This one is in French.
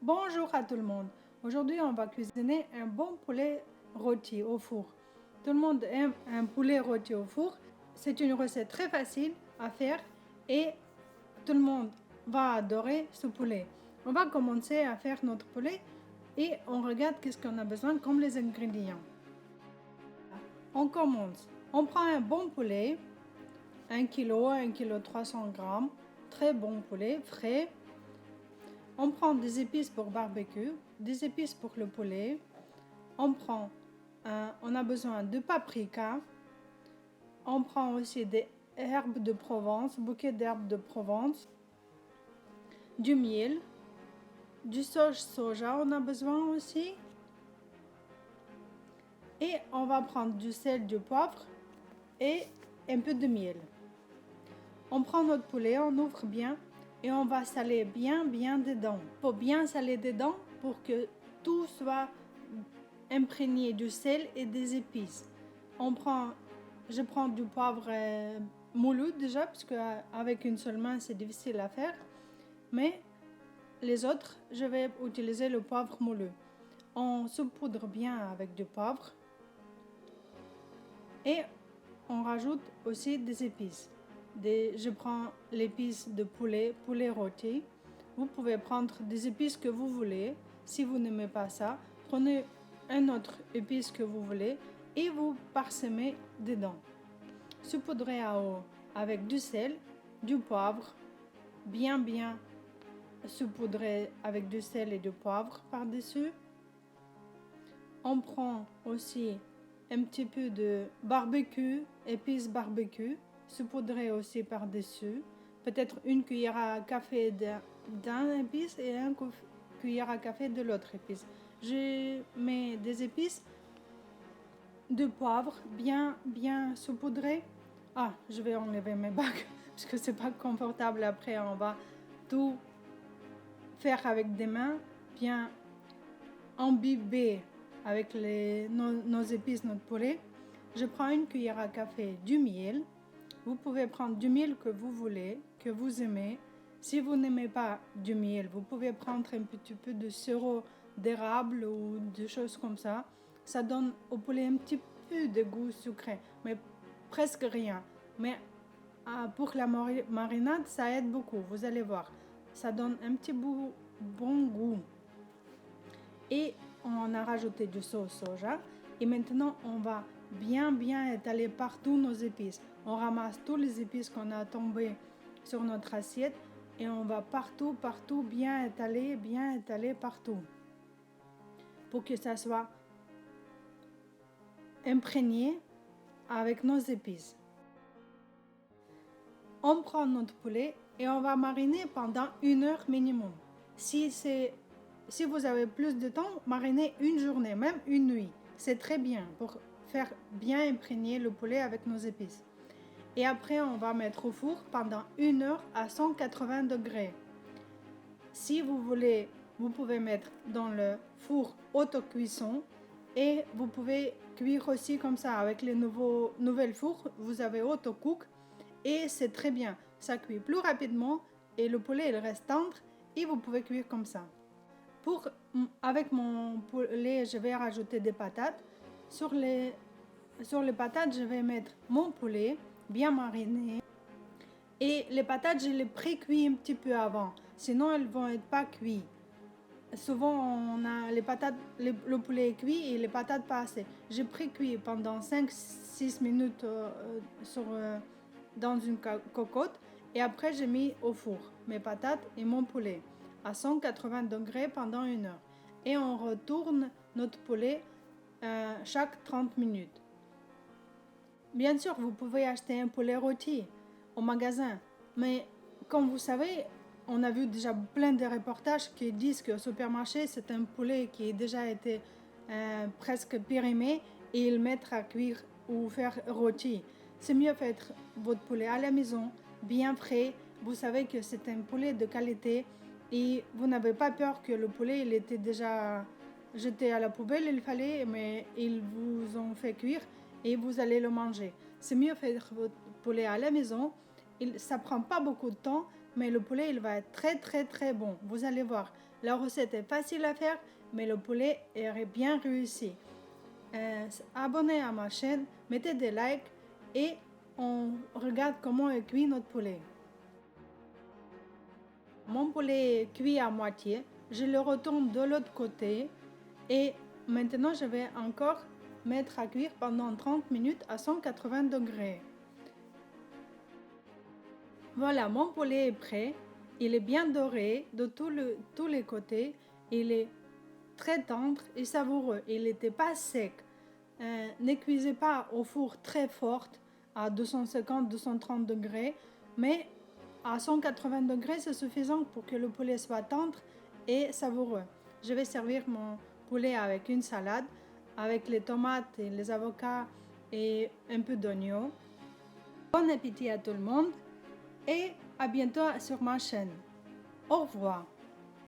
Bonjour à tout le monde. Aujourd'hui, on va cuisiner un bon poulet rôti au four. Tout le monde aime un poulet rôti au four. C'est une recette très facile à faire et tout le monde va adorer ce poulet. On va commencer à faire notre poulet et on regarde qu'est-ce qu'on a besoin comme les ingrédients. On commence. On prend un bon poulet, 1 kg, 1 kg 300 grammes, très bon poulet, frais. On prend des épices pour barbecue, des épices pour le poulet. On a besoin de paprika. On prend aussi des herbes de Provence, bouquet d'herbes de Provence, du miel, du sauge soja, on a besoin aussi. Et on va prendre du sel, du poivre et un peu de miel. On prend notre poulet, on ouvre bien et on va saler bien dedans. Il faut bien saler dedans pour que tout soit imprégné du sel et des épices. Je prends du poivre moulu déjà parce qu'avec une seule main c'est difficile à faire. Mais les autres, je vais utiliser le poivre moulu. On saupoudre bien avec du poivre et on rajoute aussi des épices. Je prends l'épice de poulet rôti. Vous pouvez prendre des épices que vous voulez. Si vous n'aimez pas ça, prenez un autre épice que vous voulez et vous parsemez dedans. Saupoudrez à eau avec du sel, du poivre, bien saupoudrez avec du sel et du poivre par-dessus. On prend aussi un petit peu de barbecue, épices barbecue, saupoudrez aussi par-dessus. Peut-être une cuillère à café d'un épice et une cuillère à café de l'autre épice. Je mets des épices de poivre bien saupoudrées. Ah, je vais enlever mes bagues parce que c'est pas confortable. Après, on va tout faire avec des mains, bien imbiber avec nos épices, notre poulet. Je prends une cuillère à café du miel. Vous pouvez prendre du miel que vous voulez, que vous aimez. Si vous n'aimez pas du miel, vous pouvez prendre un petit peu de sirop d'érable ou des choses comme ça. Ça donne au poulet un petit peu de goût sucré, mais presque rien. Mais pour la marinade, ça aide beaucoup, vous allez voir. Ça donne un petit bon goût. Et on a rajouté du sauce soja. Et maintenant, on va bien étaler partout nos épices. On ramasse tous les épices qu'on a tombés sur notre assiette et on va partout bien étaler partout pour que ça soit imprégné avec nos épices. On prend notre poulet et on va mariner pendant 1 heure minimum. Si vous avez plus de temps, marinez une journée, même une nuit. C'est très bien pour faire bien imprégner le poulet avec nos épices. Et après, on va mettre au four pendant 1 heure à 180 degrés. Si vous voulez, vous pouvez mettre dans le four autocuisson et vous pouvez cuire aussi comme ça. Avec les nouvelles fours, vous avez autocook et c'est très bien. Ça cuit plus rapidement et le poulet il reste tendre et vous pouvez cuire comme ça. Avec mon poulet, je vais rajouter des patates. Sur les patates, je vais mettre mon poulet bien mariné. Et les patates, je les pré-cuis un petit peu avant. Sinon, elles ne vont être pas cuites. Souvent, on a les patates, le poulet est cuit et les patates pas assez. Je pré-cuis pendant 5-6 minutes dans une cocotte. Et après, j'ai mis au four mes patates et mon poulet à 180 degrés pendant 1 heure. Et on retourne notre poulet chaque 30 minutes. Bien sûr, vous pouvez acheter un poulet rôti au magasin. Mais comme vous savez, on a vu déjà plein de reportages qui disent qu'au supermarché, c'est un poulet qui a déjà été presque périmé et ils mettent à cuire ou faire rôti. C'est mieux faire votre poulet à la maison, bien frais. Vous savez que c'est un poulet de qualité et vous n'avez pas peur que le poulet il était déjà jeté à la poubelle, mais ils vous ont fait cuire et vous allez le manger. C'est mieux faire votre poulet à la maison. Ça prend pas beaucoup de temps, mais le poulet il va être très bon. Vous allez voir, La recette est facile à faire, mais le poulet est bien réussi. Abonnez à ma chaîne, mettez des likes et on regarde comment est cuit notre poulet. Mon poulet est cuit à moitié, je le retourne de l'autre côté et maintenant je vais encore mettre à cuire pendant 30 minutes à 180 degrés. Voilà, mon poulet est prêt. Il est bien doré de tous les côtés. Il est très tendre et savoureux. Il n'était pas sec. Ne cuisez pas au four très fort à 250-230 degrés, mais à 180 degrés, c'est suffisant pour que le poulet soit tendre et savoureux. Je vais servir mon poulet avec une salade, avec les tomates et les avocats et un peu d'oignon. Bon appétit à tout le monde et à bientôt sur ma chaîne. Au revoir.